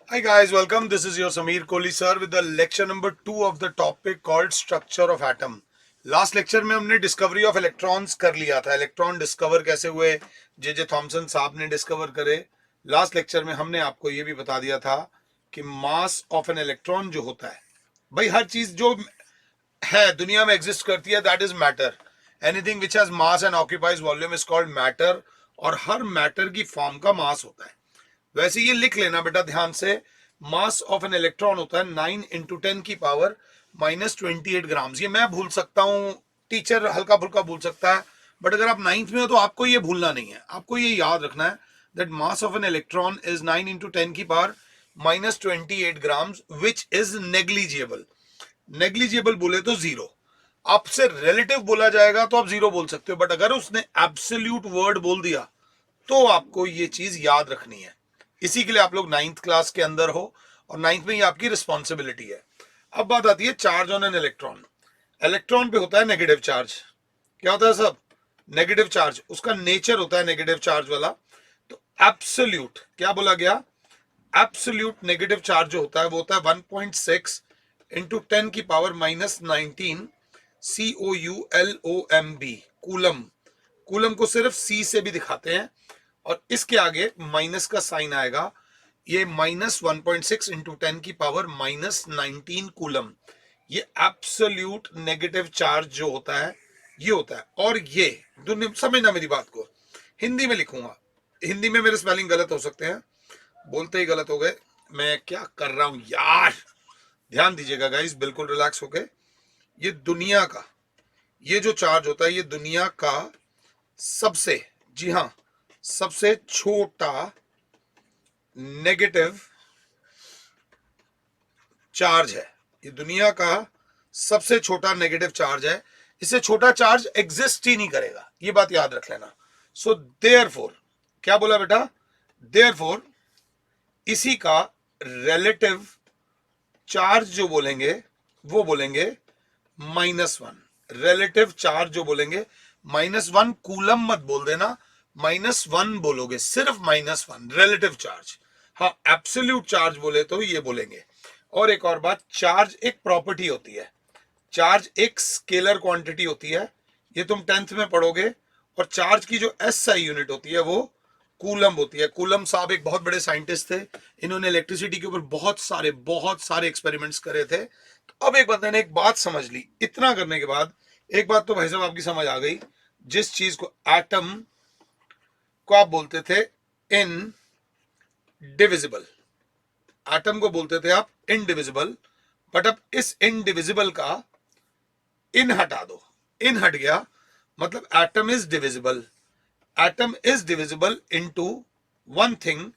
Hi guys, welcome. This is your Samir Kohli sir with the lecture number 2 of the topic called structure of atom. Last lecture में हमने discovery of electrons कर लिया था. Electron discover कैसे हुए, J Thomson साहब ने discover करे. लास्ट लेक्चर में हमने आपको ये भी बता दिया था कि मास ऑफ एन इलेक्ट्रॉन जो होता है, भाई हर चीज जो है दुनिया में एग्जिस्ट करती है that is matter. Anything which has mass and occupies volume is called matter. और हर मैटर की फॉर्म का मास होता है. वैसे ये लिख लेना बेटा ध्यान से. मास ऑफ एन इलेक्ट्रॉन होता है 9 इंटू 10 की पावर -28 ग्राम्स. ये मैं भूल सकता हूँ, टीचर हल्का फुल्का भूल सकता है, बट अगर आप 9th में हो तो आपको ये भूलना नहीं है. आपको ये याद रखना है that mass of an electron is 9 into 10 की power -28 grams which is negligible. Negligible बोले तो जीरो. आपसे रिलेटिव बोला जाएगा तो आप जीरो बोल सकते हो, बट अगर उसने एब्सोल्यूट वर्ड बोल दिया तो आपको ये चीज याद रखनी है. इसी के लिए आप लोग 9th क्लास के अंदर हो और 9th में ये आपकी रिस्पॉन्सिबिलिटी है. अब बात आती है charge on an electron. Electron पे होता है नेगेटिव चार्ज. क्या होता है सब? Negative charge. उसका नेचर होता है नेगेटिव चार्ज वाला. तो एब्सोल्यूट क्या बोला गया? एब्सोल्यूट नेगेटिव चार्ज जो होता है वो होता है 1.6 इंटू 10 की पावर -19 COULOMB कूलम. कूलम को सिर्फ सी से भी दिखाते हैं और इसके आगे माइनस का साइन आएगा. ये -1.6 इंटू 10 की पावर -19 कूलम. ये एब्सोल्यूट नेगेटिव चार्ज जो होता है ये होता है. और ये समझना मेरी बात को, हिंदी में लिखूंगा. हिंदी में मेरे स्पेलिंग गलत हो सकते हैं, बोलते ही गलत हो गए. मैं क्या कर रहा हूं यार, ध्यान दीजिएगा गाइस, बिल्कुल रिलैक्स होके. ये दुनिया का ये जो चार्ज होता है ये दुनिया का सबसे, जी हाँ, सबसे छोटा नेगेटिव चार्ज है. ये दुनिया का सबसे छोटा नेगेटिव चार्ज है. इससे छोटा चार्ज एग्जिस्ट ही नहीं करेगा, ये बात याद रख लेना. सो देयरफॉर, क्या बोला बेटा? देयरफॉर इसी का रिलेटिव चार्ज जो बोलेंगे वो बोलेंगे -1. रिलेटिव चार्ज जो बोलेंगे -1. कूलम मत बोल देना, -1 बोलोगे, सिर्फ -1 रिलेटिव चार्ज. हाँ, एब्सोल्यूट चार्ज बोले तो ये बोलेंगे. और एक और बात, चार्ज एक प्रॉपर्टी होती है. चार्ज एक स्केलर क्वांटिटी होती है, ये तुम 10th में पढ़ोगे. और चार्ज की जो एसआई यूनिट होती है वो कूलम होती है. कूलम साहब एक बहुत बड़े साइंटिस्ट थे. इन्होंने इलेक्ट्रिसिटी के ऊपर बहुत सारे एक्सपेरिमेंट्स करे थे. तो अब एक बंदे ने एक बात समझ ली. इतना करने के बाद एक बात तो भाई साहब आपकी समझ आ गई, जिस चीज को एटम को आप बोलते थे इनडिविजिबल, एटम को बोलते थे आप इनडिविजिबल, बट अब इस इनडिविजिबल का इन हटा दो. इन हट गया, मतलब atom is divisible. Atom is divisible into one thing,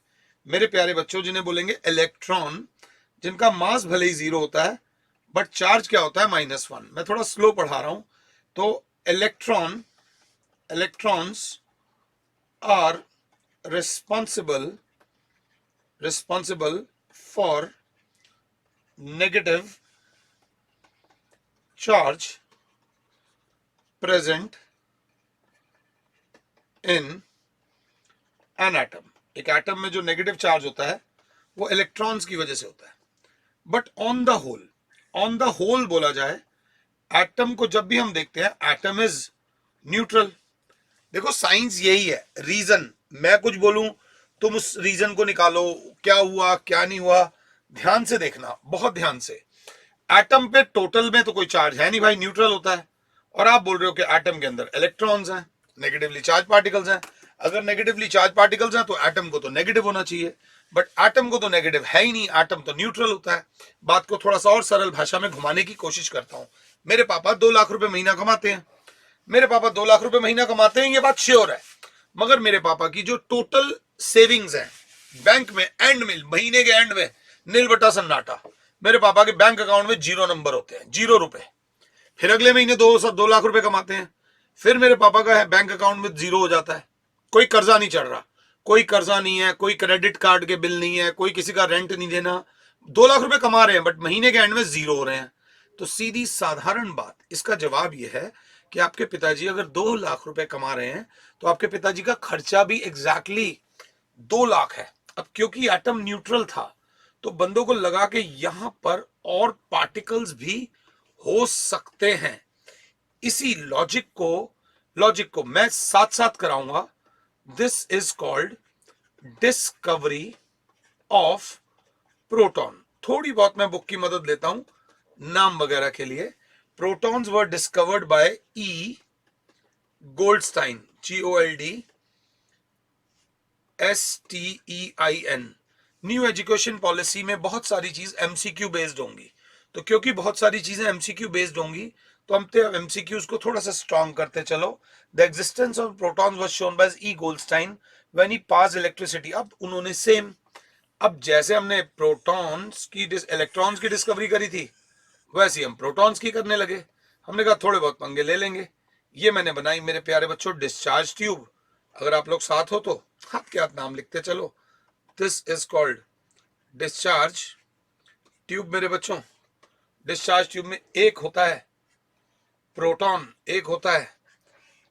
मेरे प्यारे बच्चों, जिन्हें बोलेंगे इलेक्ट्रॉन, जिनका मास भले ही जीरो होता है बट चार्ज क्या होता है -1. मैं थोड़ा स्लो पढ़ा रहा हूं. तो electrons are responsible for negative charge present in an atom. एक एटम में जो नेगेटिव चार्ज होता है वो इलेक्ट्रॉन्स की वजह से होता है. बट ऑन द होल बोला जाए, एटम को जब भी हम देखते हैं एटम इज न्यूट्रल. देखो साइंस यही है. रीजन, मैं कुछ बोलूं तुम उस रीजन को निकालो, क्या हुआ क्या नहीं हुआ. ध्यान से देखना, बहुत ध्यान से. एटम पे टोटल में तो कोई चार्ज है नहीं भाई, न्यूट्रल होता है. और आप बोल रहे हो कि एटम के अंदर इलेक्ट्रॉन्स हैं, नेगेटिवली चार्ज पार्टिकल्स हैं. अगर नेगेटिवली चार्ज पार्टिकल्स हैं तो एटम को तो नेगेटिव होना चाहिए, बट एटम को तो नेगेटिव है ही नहीं, एटम तो न्यूट्रल होता है. बात को थोड़ा सा और सरल भाषा में घुमाने की कोशिश करता हूं. मेरे पापा 2 लाख रुपए महीना कमाते हैं. मेरे पापा 2 लाख रुपए महीना कमाते हैं, ये बात श्योर है. मगर मेरे पापा की जो टोटल सेविंग्स है बैंक में, एंड में, महीने के एंड में नील बटा सन्नाटा. मेरे पापा के बैंक अकाउंट में 0 नंबर होते हैं, 0 रुपए. फिर अगले महीने 2 लाख रुपए कमाते हैं, फिर मेरे पापा का बैंक अकाउंट में 0 हो जाता है. कोई कर्जा नहीं चढ़ रहा, कोई कर्जा नहीं है, कोई क्रेडिट कार्ड के बिल नहीं है, कोई किसी का रेंट नहीं देना. 2 लाख रुपए कमा रहे हैं बट महीने के एंड में 0 हो रहे हैं. तो सीधी साधारण बात, इसका जवाब यह है कि आपके पिताजी अगर 2 लाख रुपए कमा रहे हैं तो आपके पिताजी का खर्चा भी एग्जैक्टली 2 लाख है. अब क्योंकि एटम न्यूट्रल था तो बंदों को लगा कि यहां पर और पार्टिकल्स भी हो सकते हैं। इसी लॉजिक को मैं साथ साथ कराऊंगा। This is called discovery of proton. थोड़ी बहुत मैं बुक की मदद लेता हूं नाम वगैरह के लिए। Protons were discovered by E Goldstein, GOLDSTEIN। New education policy में बहुत सारी चीज एमसीक्यू बेस्ड होंगी, तो क्योंकि बहुत सारी चीजें एमसीक्यू बेस्ड होंगी तो हम एमसीक्यूज को थोड़ा सा स्ट्रॉन्ग करते चलो। The existence of protons was shown by E Goldstein when he pass electricity. अब उन्होंने सेम, अब जैसे हमने प्रोटॉन्स की इलेक्ट्रॉन्स की डिस्कवरी करी थी, वैसे हम प्रोटॉन्स की करने लगे। हमने कहा थोड़े बहुत पंगे ले लेंगे। ये मैंने बनाई मेरे प्यारे बच्चों डिस्चार्ज ट्यूब। अगर आप लोग साथ हो तो हाथ के हाथ नाम लिखते चलो। This is called discharge tube मेरे बच्चों। डिस्चार्ज ट्यूब में एक होता है प्रोटॉन, एक होता है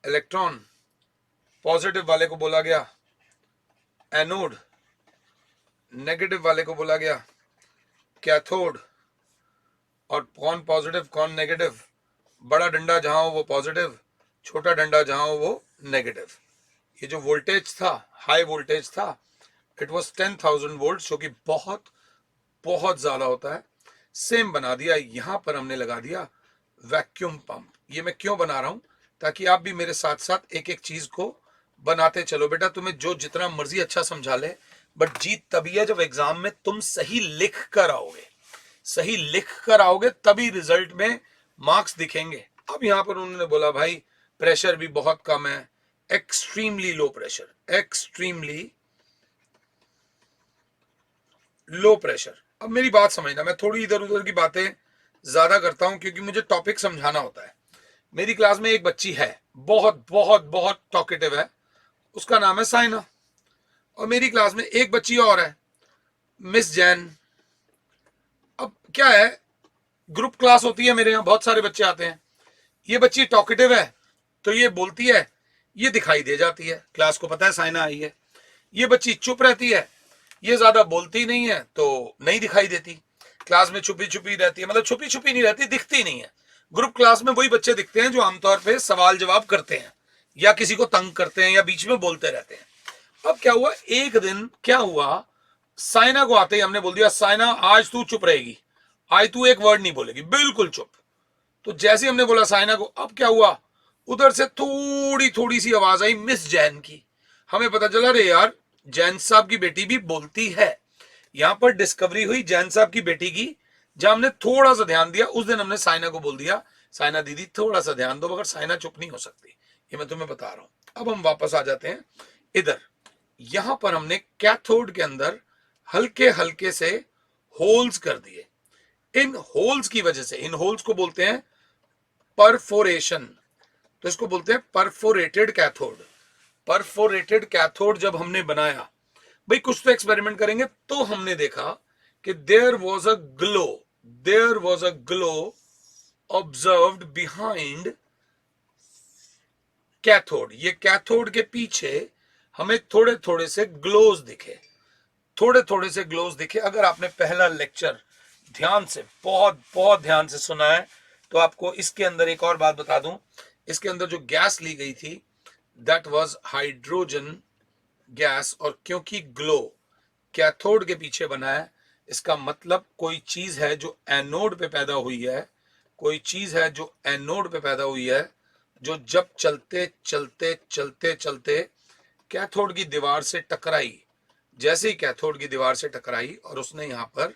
इलेक्ट्रॉन। पॉजिटिव वाले को बोला गया एनोड, नेगेटिव वाले को बोला गया कैथोड। और कौन पॉजिटिव कौन नेगेटिव? बड़ा डंडा जहां हो वो पॉजिटिव, छोटा डंडा जहां हो वो नेगेटिव। ये जो वोल्टेज था, हाई वोल्टेज था, इट वाज 10,000 वोल्ट, जो कि बहुत बहुत ज्यादा होता है। सेम बना दिया, यहां पर हमने लगा दिया वैक्यूम पंप। ये मैं क्यों बना रहा हूं? ताकि आप भी मेरे साथ साथ एक एक चीज को बनाते चलो। बेटा तुम्हें जो जितना मर्जी अच्छा समझा ले, बट जीत तभी है जब एग्जाम में तुम सही लिख कर आओगे। सही लिख कर आओगे तभी रिजल्ट में मार्क्स दिखेंगे। अब यहां पर उन्होंने बोला भाई प्रेशर भी बहुत कम है, extremely low pressure, extremely low pressure. अब मेरी बात समझना, मैं थोड़ी इधर उधर की बातें ज्यादा करता हूं क्योंकि मुझे टॉपिक समझाना होता है। मेरी क्लास में एक बच्ची है, बहुत बहुत बहुत टॉकेटिव है, उसका नाम है साइना। और मेरी क्लास में एक बच्ची और है, मिस जैन। अब क्या है, ग्रुप क्लास होती है मेरे यहाँ, बहुत सारे बच्चे आते हैं। ये बच्ची टॉकेटिव है तो ये बोलती है, ये दिखाई दे जाती है, क्लास को पता है साइना आई है। ये बच्ची चुप रहती है, ये ज्यादा बोलती नहीं है तो नहीं दिखाई देती। क्लास में छुपी छुपी रहती है, मतलब छुपी छुपी नहीं रहती, दिखती नहीं है। ग्रुप क्लास में वही बच्चे दिखते हैं जो आमतौर पे सवाल जवाब करते हैं या किसी को तंग करते हैं या बीच में बोलते रहते हैं। अब क्या हुआ, एक दिन क्या हुआ, साइना को आते ही हमने बोल दिया साइना आज तू चुप रहेगी, आज तू एक वर्ड नहीं बोलेगी, बिल्कुल चुप। तो जैसे हमने बोला साइना को, अब क्या हुआ, उधर से थोड़ी थोड़ी सी आवाज आई मिस जैन की। हमें पता चला रे यार जैन साहब की बेटी भी बोलती है। यहां पर डिस्कवरी हुई जैन साहब की बेटी की। जब हमने थोड़ा सा ध्यान दिया उस दिन हमने साइना को बोल दिया साइना दीदी थोड़ा सा ध्यान दो, मगर साइना चुप नहीं हो सकती, ये मैं तुम्हें बता रहा हूं। अब हम वापस आ जाते हैं इधर। यहां पर हमने कैथोड के अंदर हल्के हल्के से होल्स कर दिए। इन होल्स की वजह से, इन होल्स को बोलते हैं परफोरेशन, तो इसको बोलते हैं परफोरेटेड कैथोड। परफोरेटेड कैथोड जब हमने बनाया, भाई कुछ तो एक्सपेरिमेंट करेंगे, तो हमने देखा कि there was a glow, there was a glow observed behind cathode. ये कैथोड के पीछे हमें थोड़े थोड़े से ग्लोज दिखे, थोड़े थोड़े से ग्लोज दिखे। अगर आपने पहला लेक्चर ध्यान से, बहुत बहुत ध्यान से सुना है तो आपको इसके अंदर एक और बात बता दूं, इसके अंदर जो गैस ली गई थी दैट वाज हाइड्रोजन गैस। और क्योंकि ग्लो कैथोड के पीछे बना है, इसका मतलब कोई चीज है जो एनोड पे पैदा हुई है, कोई चीज है जो एनोड पे पैदा हुई है, जो जब चलते चलते चलते चलते कैथोड की दीवार से टकराई। जैसे ही कैथोड की दीवार से टकराई और उसने यहां पर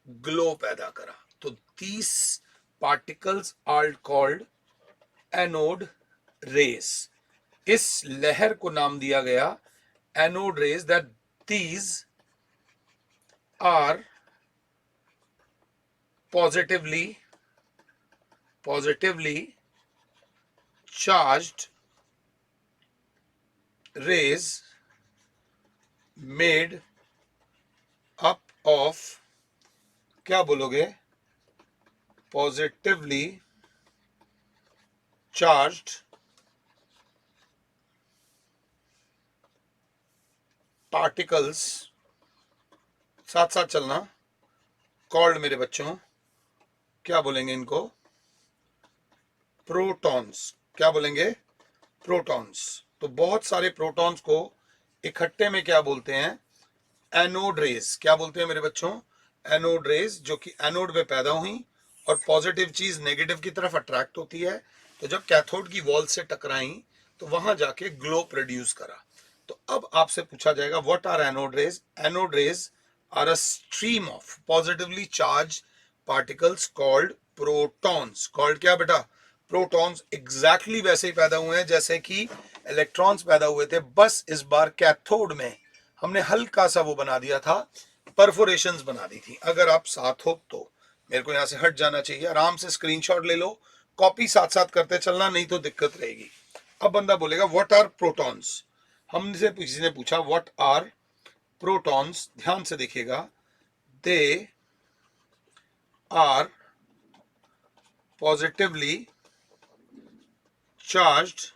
ग्लो पैदा करा, तो these particles are called anode rays. इस लहर को नाम दिया गया anode rays, that these are positively charged rays made up of, क्या बोलोगे, positively charged particles, साथ साथ चलना, कॉल्ड मेरे बच्चों, क्या बोलेंगे इनको, प्रोटॉन्स। क्या बोलेंगे, प्रोटॉन्स। तो बहुत सारे प्रोटॉन्स को इकट्ठे में क्या बोलते हैं, एनोड रेज। क्या बोलते हैं मेरे बच्चों, एनोड रेज, जो कि एनोड में पैदा हुई और पॉजिटिव चीज नेगेटिव की तरफ अट्रैक्ट होती है। तो जब कैथोड की वॉल से टकराई तो वहां जाके ग्लो प्रोड्यूस करा। तो अब आपसे पूछा जाएगा what are anode rays. Anode rays are a stream of positively charge particles called protons. Called क्या बेटा, प्रोटॉन्स। एग्जैक्टली वैसे ही पैदा हुए हैं जैसे कि इलेक्ट्रॉन्स पैदा हुए थे, बस इस बार कैथोड में हमने हल्का सा वो बना दिया था, परफोरेशंस बना दी थी। अगर आप साथ हो तो मेरे को यहां से हट जाना चाहिए, आराम से स्क्रीनशॉट ले लो, कॉपी साथ साथ करते चलना, नहीं तो दिक्कत रहेगी। अब बंदा बोलेगा व्हाट आर प्रोटॉन्स। हमसे किसी ने पूछा व्हाट आर प्रोटॉन्स, ध्यान से देखिएगा, they are positively charged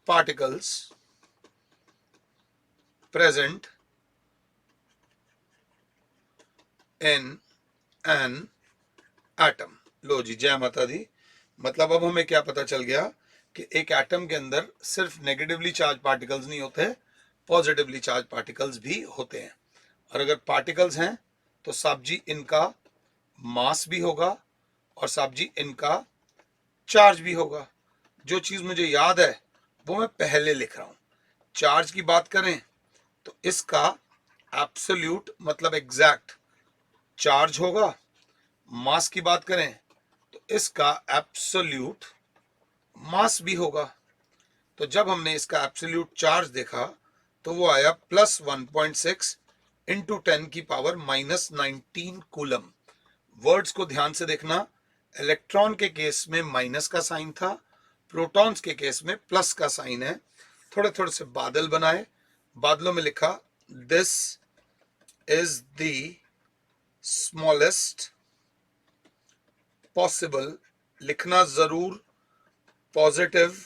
particles present in an atom। लो जी, जय माता दी। मतलब अब हमें क्या पता चल गया कि एक एटम के अंदर सिर्फ नेगेटिवली चार्ज पार्टिकल्स नहीं होते, पॉजिटिवली चार्ज पार्टिकल्स भी होते हैं। और अगर पार्टिकल्स हैं तो साहब जी इनका मास भी होगा और साहब जी इनका चार्ज भी होगा। जो चीज मुझे याद है वो मैं पहले लिख रहा हूं। चार्ज की बात करें तो इसका एब्सोल्यूट मतलब एग्जैक्ट चार्ज होगा। मास की बात करें तो इसका एब्सोल्यूट मास भी होगा। तो जब हमने इसका एब्सोल्यूट चार्ज देखा तो वो आया +1.6 इंटू 10 की पावर -19 कूलम। वर्ड्स को ध्यान से देखना, इलेक्ट्रॉन के केस में माइनस का साइन था, प्रोटॉन्स के केस में प्लस का साइन है। थोड़े थोड़े से बादल बनाए, बादलों में लिखा this is the smallest possible, लिखना जरूर positive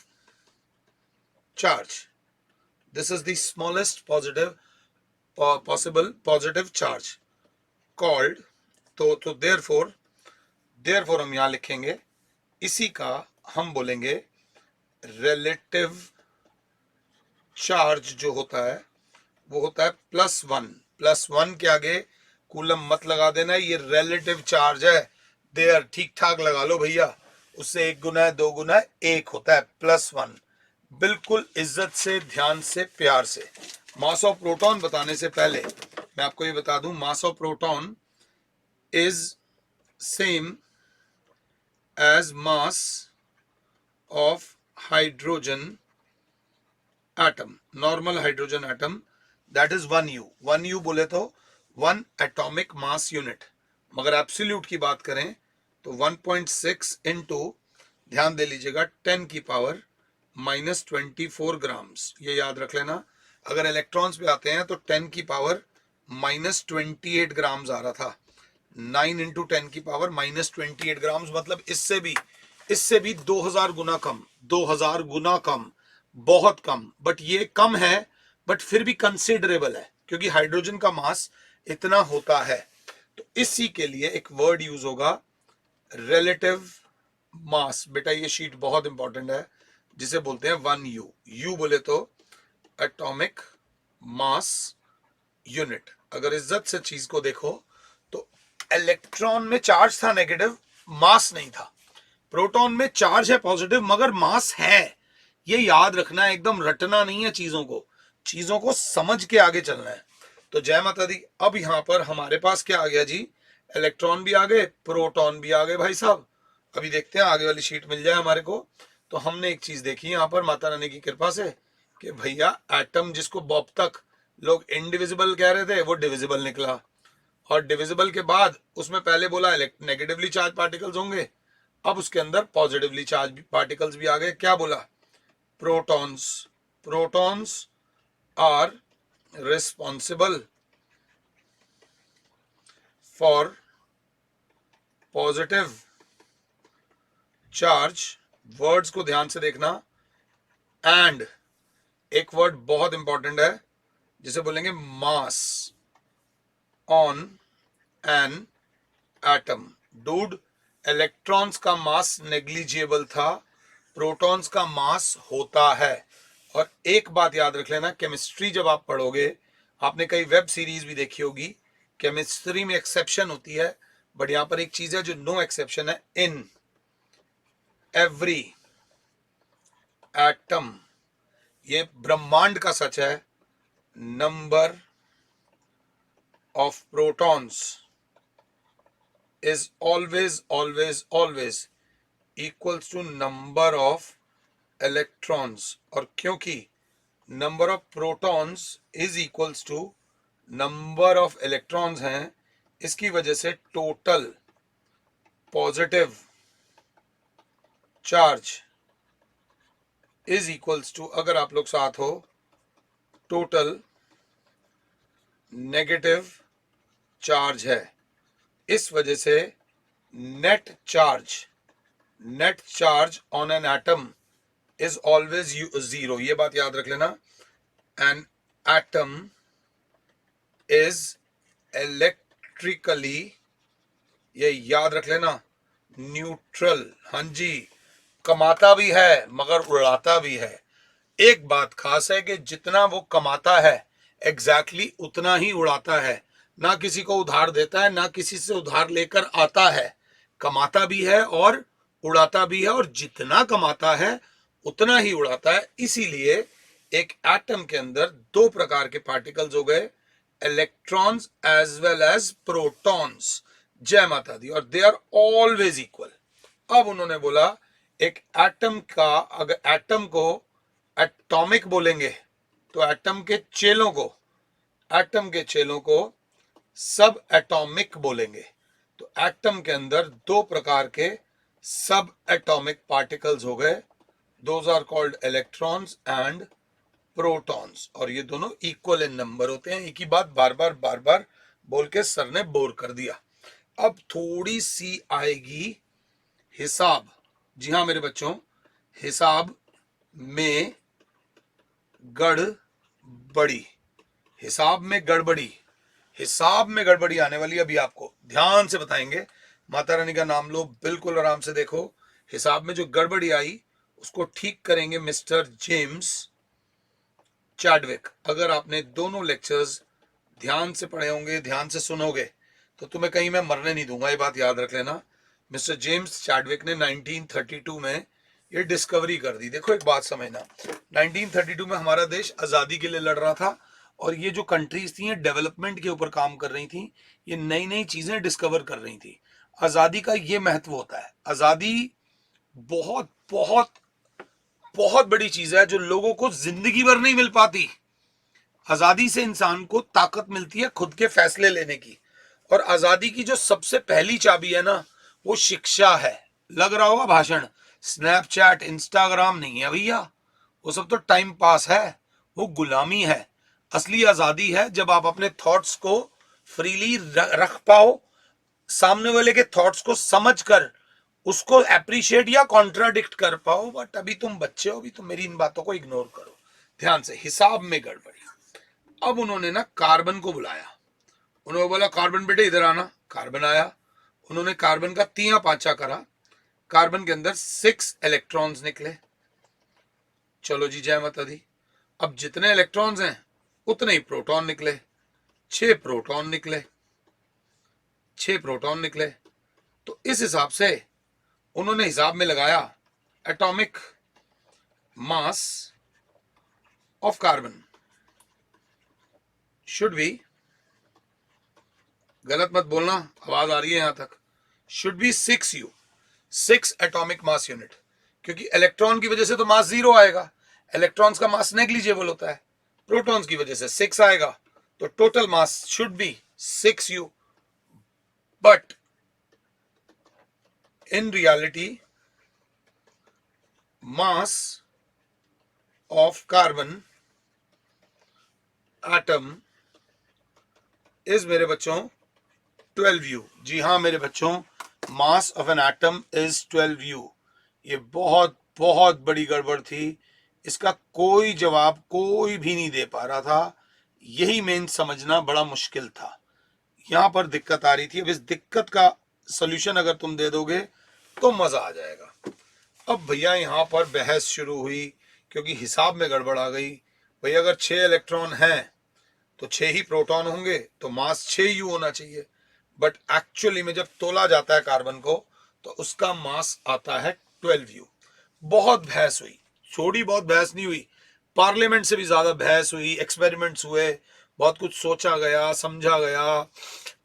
charge. This is the smallest possible positive charge called. तो देयरफॉर हम यहां लिखेंगे, इसी का हम बोलेंगे रिलेटिव चार्ज। जो होता है वो होता है +1। +1 के आगे कूलम मत लगा देना, ये रिलेटिव चार्ज है। देयर ठीक ठाक लगा लो भैया, उससे 1 गुना है 2 गुना है 1 होता है +1। बिल्कुल इज्जत से, ध्यान से, प्यार से। मास ऑफ प्रोटॉन बताने से पहले मैं आपको ये बता दूं, mass of proton is same as mass of hydrogen atom, normal hydrogen atom, that is 1U। 1U बोले तो 1 एटॉमिक मास यूनिट। मगर एब्सोल्यूट की बात करें तो 1.6 इंटू, ध्यान दे लीजिएगा, 10 की पावर -24 ग्राम्स। ये याद रख लेना। अगर इलेक्ट्रॉन्स पे आते हैं तो 10 की पावर -28 ग्राम्स आ रहा था। 9 इंटू 10 की पावर -28 ग्राम्स, मतलब इससे भी 2000 गुना कम, 2000 गुना कम, बहुत कम। बट ये कम है, बट फिर भी कंसिडरेबल है, क्योंकि हाइड्रोजन का मास इतना होता है। तो इसी के लिए एक वर्ड यूज होगा, रिलेटिव मास। बेटा ये शीट बहुत इंपॉर्टेंट है, जिसे बोलते हैं 1U। यू बोले तो एटॉमिक मास यूनिट। अगर इज्जत से चीज को देखो तो इलेक्ट्रॉन में चार्ज था नेगेटिव, मास नहीं था। प्रोटॉन में चार्ज है पॉजिटिव, मगर मास है। ये याद रखना है, एकदम रटना नहीं है चीजों को समझ के आगे चलना है। तो जय माता दी। अब यहां पर हमारे पास क्या आ गया जी, इलेक्ट्रॉन भी आ गए, प्रोटॉन भी आ गए भाई साहब। अभी देखते हैं आगे वाली शीट मिल जाए हमारे को। तो हमने एक चीज देखी यहां पर माता रानी की कृपा से कि भैया एटम, जिसको बॉब तक लोग इनडिविजिबल कह रहे थे, वो डिविजिबल निकला। और डिविजिबल के बाद उसमें पहले बोला नेगेटिवली चार्ज पार्टिकल्स होंगे, अब उसके अंदर पॉजिटिवली चार्ज पार्टिकल्स भी आ गए। क्या बोला, protons. Protons are responsible for positive charge. Words को ध्यान से देखना। एंड एक वर्ड बहुत इंपॉर्टेंट है जिसे बोलेंगे मास on an atom. Dude, electrons का मास नेग्लिजिबल था, प्रोटॉन्स का मास होता है। और एक बात याद रख लेना, केमिस्ट्री जब आप पढ़ोगे, आपने कई वेब सीरीज भी देखी होगी, केमिस्ट्री में एक्सेप्शन होती है, बट यहां पर एक चीज है जो नो एक्सेप्शन है, इन एवरी एटम, ये ब्रह्मांड का सच है, number of protons is always always always equals to number of electrons. और क्योंकि number of protons is equals to number of electrons हैं, इसकी वजह से total positive charge is equals to, अगर आप लोग साथ हो, टोटल नेगेटिव चार्ज है। इस वजह से net charge on an atom is always zero. ये बात याद रख लेना, एन एटम इज इलेक्ट्रिकली, ये याद रख लेना, न्यूट्रल। हाँ जी, कमाता भी है मगर उड़ाता भी है। एक बात खास है कि जितना वो कमाता है एग्जैक्टली उतना ही उड़ाता है, ना किसी को उधार देता है, ना किसी से उधार लेकर आता है। कमाता भी है और उड़ाता भी है, और जितना कमाता है उतना ही उड़ाता है। इसीलिए एक एटम के अंदर दो प्रकार के पार्टिकल्स हो गए, electrons as well as protons. जय माता दी। और दे आर ऑलवेज इक्वल। अब उन्होंने बोला एक एटम का, अगर एटम को एटॉमिक बोलेंगे तो एटम के चेलों को सब एटॉमिक बोलेंगे। तो एटम के अंदर दो प्रकार के सब एटॉमिक पार्टिकल्स हो गए, those are called electrons and protons. और ये दोनों इक्वल इन नंबर होते हैं। एक ही बात बार बार बोल के सर ने बोर कर दिया। अब थोड़ी सी आएगी हिसाब। जी हाँ मेरे बच्चों, हिसाब में गड़बड़ी, हिसाब में गड़बड़ी आने वाली। अभी आपको ध्यान से बताएंगे। माता रानी का नाम लो, बिल्कुल आराम से देखो। हिसाब में जो गड़बड़ी आई उसको ठीक करेंगे मिस्टर जेम्स चैडविक। अगर आपने दोनों लेक्चर्स ध्यान से पढ़े होंगे, ध्यान से सुनोगे, तो तुम्हें कहीं मैं मरने नहीं दूंगा, ये बात याद रख लेना। मिस्टर जेम्स चैडविक ने 1932 में ये डिस्कवरी कर दी। देखो एक बात समझना, 1932 में हमारा देश आजादी के लिए लड़ रहा था, और ये जो कंट्रीज थी डेवलपमेंट के ऊपर काम कर रही थी, ये नई नई चीजें डिस्कवर कर रही थी। आजादी का ये महत्व होता है। आजादी बहुत बहुत बहुत बड़ी चीज है जो लोगों को जिंदगी भर नहीं मिल पाती। आजादी से इंसान को ताकत मिलती है खुद के फैसले लेने की। और आजादी की जो सबसे पहली चाबी है ना, वो शिक्षा है। लग रहा होगा भाषण, स्नैपचैट इंस्टाग्राम नहीं है भैया, वो सब तो टाइम पास है, वो गुलामी है। असली आजादी है जब आप अपने थॉट्स को फ्रीली रख पाओ, सामने वाले के थॉट्स को समझकर उसको एप्रिशिएट या कॉन्ट्राडिक्ट कर पाओ। बट अभी तुम बच्चे हो, अभी तुम मेरी इन बातों को इग्नोर करो ध्यान से। हिसाब में गड़बड़ी। अब उन्होंने ना कार्बन को बुलाया, उन्होंने बोला कार्बन बेटे इधर आना। कार्बन आया, उन्होंने कार्बन का तिया पांचा करा, कार्बन के अंदर 6 इलेक्ट्रॉन्स निकले। चलो जी जय माता दी। अब जितने इलेक्ट्रॉन्स हैं उतने ही प्रोटॉन निकले, 6 प्रोटॉन निकले, 6 प्रोटॉन निकले। तो इस हिसाब से उन्होंने हिसाब में लगाया atomic mass of carbon should be, गलत मत बोलना, आवाज आ रही है यहां तक, should be 6U, 6 atomic mass unit. क्योंकि इलेक्ट्रॉन की वजह से तो मास 0 आएगा, इलेक्ट्रॉन्स का मास नेग्लिजिबल होता है, प्रोटॉन्स की वजह से 6 आएगा, तो total mass should be 6U। But in reality mass of carbon atom is मेरे बच्चों 12U। जी हाँ मेरे बच्चों, मास of an atom is 12U। ये बहुत बहुत बड़ी गड़बड़ थी, इसका कोई जवाब कोई भी नहीं दे पा रहा था। यही मेन समझना बड़ा मुश्किल था। यहां पर दिक्कत आ रही थी। अब इस दिक्कत का सोल्यूशन अगर तुम दे दोगे तो मजा आ जाएगा। अब भैया यहां पर बहस शुरू हुई क्योंकि हिसाब में गड़बड़ आ गई। भैया अगर 6 इलेक्ट्रॉन हैं तो 6 ही प्रोटॉन होंगे, तो मास 6 यू होना चाहिए। बट एक्चुअली में जब तोला जाता है कार्बन को तो उसका मास आता है 12 यू। बहुत बहस हुई, थोड़ी बहुत बहस नहीं हुई, पार्लियामेंट से भी ज्यादा बहस हुई, एक्सपेरिमेंट्स हुए, बहुत कुछ सोचा गया, समझा गया।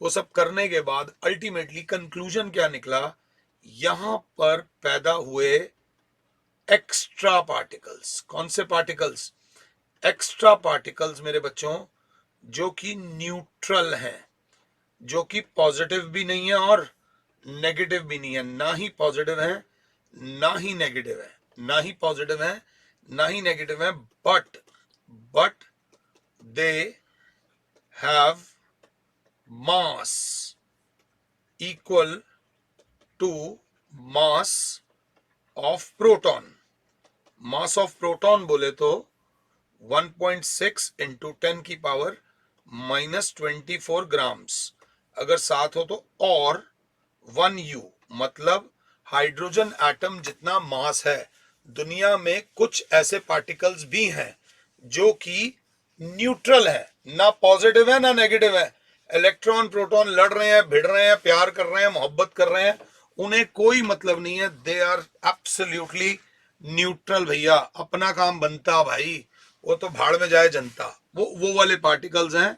वो सब करने के बाद अल्टीमेटली कंक्लूजन क्या निकला, यहां पर पैदा हुए एक्स्ट्रा पार्टिकल्स। कौन से पार्टिकल्स? एक्स्ट्रा पार्टिकल्स मेरे बच्चों, जो कि न्यूट्रल हैं, जो कि पॉजिटिव भी नहीं है और नेगेटिव भी नहीं है। ना ही पॉजिटिव है ना ही नेगेटिव है, ना ही पॉजिटिव है ना ही नेगेटिव है, but they have mass equal to mass of proton. Mass of proton बोले तो 1.6 इंटू 10 की पावर -24 ग्राम्स अगर साथ हो तो, और 1 यू, मतलब हाइड्रोजन एटम जितना मास है। दुनिया में कुछ ऐसे पार्टिकल्स भी हैं जो कि न्यूट्रल है, ना पॉजिटिव है ना नेगेटिव है। इलेक्ट्रॉन प्रोटॉन लड़ रहे हैं, भिड़ रहे हैं, प्यार कर रहे हैं, मोहब्बत कर रहे हैं, उन्हें कोई मतलब नहीं है। दे आर एब्सोल्युटली न्यूट्रल भैया, अपना काम बनता भाई, वो तो भाड़ में जाए जनता। वो वाले पार्टिकल्स हैं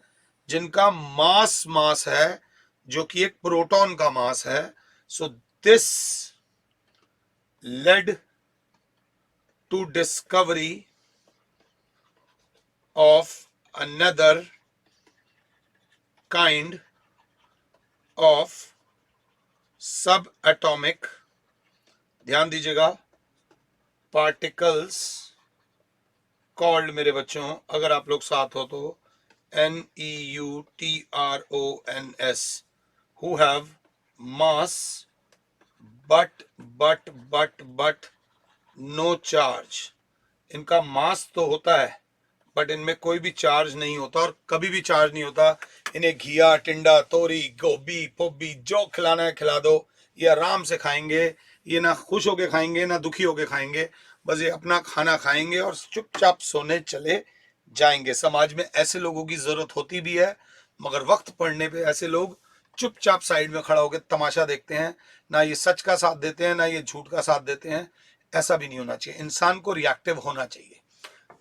जिनका मास मास है जो कि एक प्रोटॉन का मास है। So this led to discovery of another kind of subatomic, ध्यान दीजिएगा, पार्टिकल्स कॉल्ड मेरे बच्चों, अगर आप लोग साथ हो तो, NEUTRONS, who have mass but no charge। इनका मास तो होता है बट इनमें कोई भी चार्ज नहीं होता और कभी भी चार्ज नहीं होता। इन्हें घिया, टिंडा, तोरी, गोभी, पोबी जो खिलाना है खिला दो, ये आराम से खाएंगे। ये ना खुश होके खाएंगे ना दुखी होके खाएंगे, बस ये अपना खाना खाएंगे और चुपचाप सोने चले जाएंगे। समाज में ऐसे लोगों की जरूरत होती भी है, मगर वक्त पड़ने पे ऐसे लोग चुपचाप साइड में खड़ा होकर तमाशा देखते हैं। ना ये सच का साथ देते हैं ना ये झूठ का साथ देते हैं। ऐसा भी नहीं होना चाहिए, इंसान को रिएक्टिव होना चाहिए।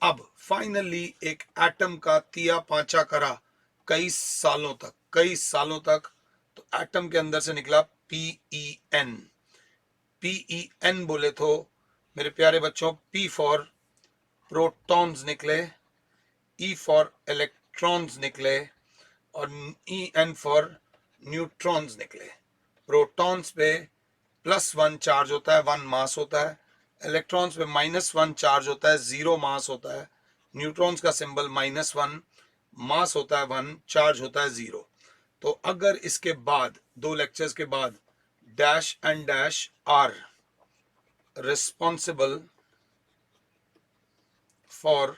अब फाइनली एक एटम का तिया पांचा करा कई सालों तक, तो एटम के अंदर से निकला PEN। PEN बोले तो मेरे प्यारे बच्चों, P फॉर प्रोटॉन्स निकले, E फॉर इलेक्ट्रॉन्स निकले और EN फॉर न्यूट्रॉन्स निकले। प्रोटॉन्स पे +1 चार्ज होता है, 1 मास होता है। इलेक्ट्रॉन्स पे -1 चार्ज होता है, 0 मास होता है। न्यूट्रॉन्स का सिंबल -1, मास होता है 1, चार्ज होता है 0। तो अगर इसके बाद 2 लेक्चर्स के बाद dash and dash are responsible for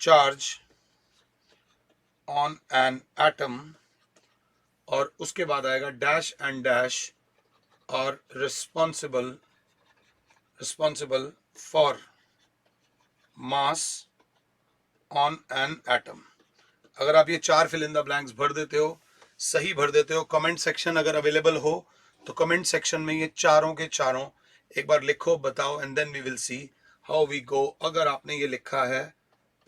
charge on an atom, और उसके बाद आएगा डैश एंड डैश और responsible for mass on an atom. अगर आप ये 4 फिल इन द ब्लैंक्स भर देते हो, सही भर देते हो, कमेंट सेक्शन अगर अवेलेबल हो तो कमेंट सेक्शन में ये चारों के चारों एक बार लिखो, बताओ, and then we will see how we go. अगर आपने ये लिखा है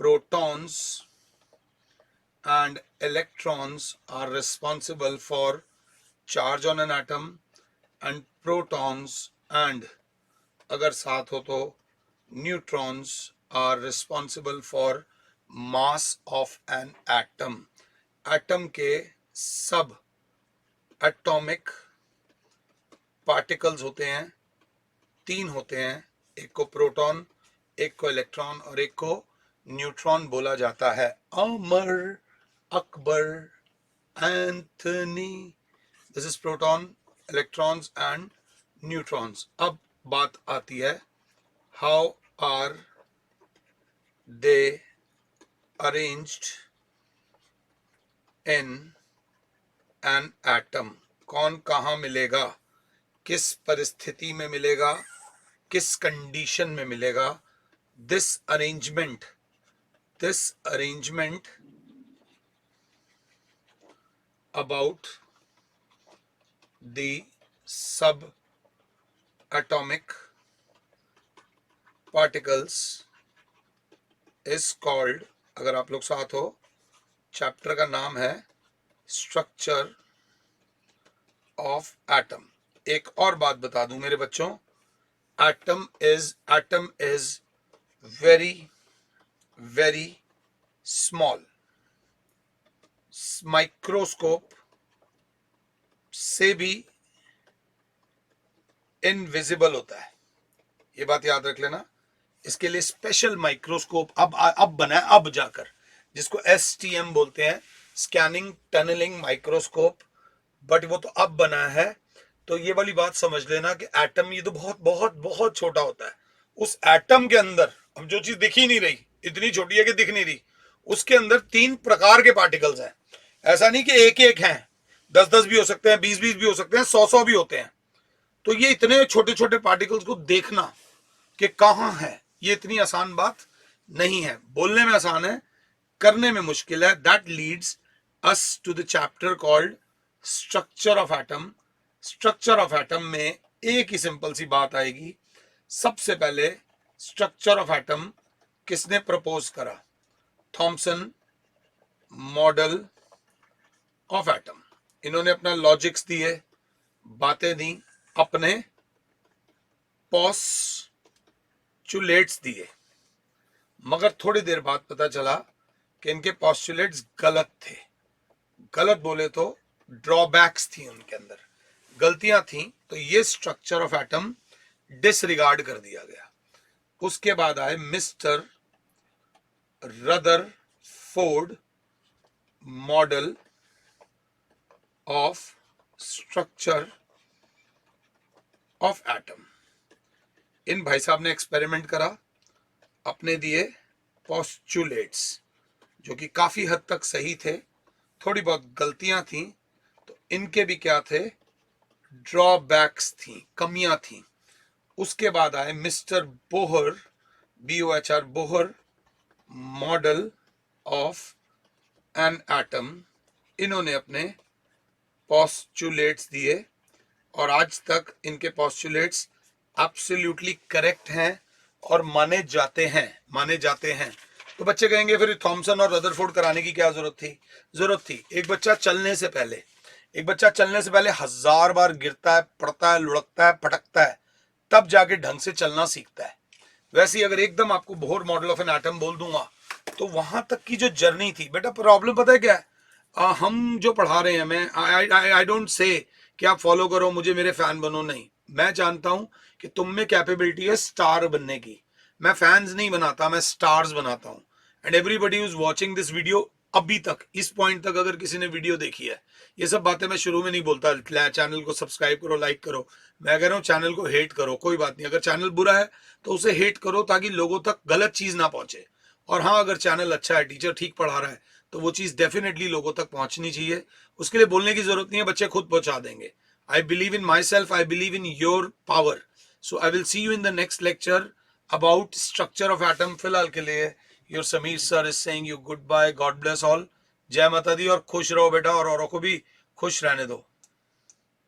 protons and electrons are responsible for charge on an atom and protons and, अगर साथ हो तो, neutrons are responsible for mass of an atom. Atom के सब एटॉमिक पार्टिकल्स होते हैं, 3 होते हैं, एक को प्रोटॉन, एक को इलेक्ट्रॉन और एक को न्यूट्रॉन बोला जाता है। Amar, Akbar, Anthony, this is proton, electrons and neutrons. अब बात आती है, how are they arranged in an atom, कौन कहाँ मिलेगा, किस परिस्थिति में मिलेगा, किस कंडीशन में मिलेगा. This arrangement about the subatomic particles is called, अगर आप लोग साथ हो, चैप्टर का नाम है स्ट्रक्चर ऑफ एटम. एक और बात बता दूं मेरे बच्चों, atom is very very small. Microscope से भी इनविजिबल होता है, ये बात याद रख लेना. इसके लिए स्पेशल माइक्रोस्कोप अब बना है, अब जाकर, जिसको STM बोलते हैं, स्कैनिंग टनलिंग माइक्रोस्कोप. बट वो तो अब बना है. तो ये वाली बात समझ लेना कि एटम ये तो बहुत बहुत बहुत छोटा होता है. उस एटम के अंदर अब जो चीज दिख ही नहीं रही, इतनी छोटी है कि दिख नहीं रही, उसके अंदर 3 प्रकार के पार्टिकल्स हैं. ऐसा नहीं कि एक एक हैं, 10-10 भी हो सकते हैं, 20-20 भी हो सकते हैं, 100-100 भी होते हैं. तो ये इतने छोटे छोटे पार्टिकल्स को देखना कि कहां है, ये इतनी आसान बात नहीं है. बोलने में आसान है, करने में मुश्किल है. That leads us to the chapter called structure of atom. Structure of atom में एक ही सिंपल सी बात आएगी. सबसे पहले स्ट्रक्चर ऑफ एटम किसने प्रपोज करा? Thomson model of atom. इन्होंने अपना लॉजिक्स दिए, बातें दी, अपने पॉस्चुलेट्स दिए. मगर थोड़ी देर बाद पता चला कि इनके पॉस्चुलेट्स गलत थे. गलत बोले तो ड्रॉबैक्स थी, उनके अंदर गलतियां थी. तो ये स्ट्रक्चर ऑफ एटम डिसरिगार्ड कर दिया गया. उसके बाद आए mister Rutherford model of structure of atom. इन भाई साहब ने एक्सपेरिमेंट करा, अपने दिए पॉस्चुलेट्स जो कि काफी हद तक सही थे, थोड़ी बहुत गलतियां थी. तो इनके भी क्या थे? ड्रॉबैक्स थी, कमियां थी. उसके बाद आए mister Bohr, BOHR, Bohr model of an atom. इन्होंने अपने पॉस्चुलेट्स दिए और आज तक इनके पॉस्चुलेट्स एब्सोल्युटली करेक्ट हैं और माने जाते हैं. तो बच्चे कहेंगे फिर थॉमसन और रदरफोर्ड कराने की क्या जरूरत थी? एक बच्चा चलने से पहले 1000 बार गिरता है, पड़ता है, लुढ़कता है, पटकता है, तब जाके ढंग से चलना सीखता है. वैसे ही अगर एकदम आपको Bohr model of an atom बोल दूंगा तो वहां तक की जो जर्नी थी, बेटा प्रॉब्लम पता है क्या है? हम जो पढ़ा रहे हैं, मैं आई डोंट से कि आप फॉलो करो मुझे, मेरे फैन बनो, नहीं. मैं जानता हूं कि तुम में कैपेबिलिटी है स्टार बनने की. मैं फैंस नहीं बनाता, मैं स्टार्स बनाता हूं. And everybody is watching this video, अभी तक इस पॉइंट तक अगर किसी ने वीडियो देखी है, ये सब बातें मैं शुरू में नहीं बोलता, चैनल को सब्सक्राइब करो, लाइक करो. मैं कह रहा हूँ चैनल को हेट करो, कोई बात नहीं. अगर चैनल बुरा है तो उसे हेट करो ताकि लोगों तक गलत चीज ना पहुंचे. और हाँ, अगर चैनल अच्छा है, टीचर ठीक पढ़ा रहा है, तो वो चीज डेफिनेटली लोगों तक पहुंचनी चाहिए. उसके लिए बोलने की जरूरत नहीं है, बच्चे खुद पहुंचा देंगे. I believe in myself, I believe in your power. So I will see you in the next lecture about structure of atom. फिलहाल के लिए your Sameer sir is saying you good bye. God bless all. जय माता दी. और खुश रहो बेटा, और औरों को भी खुश रहने दो.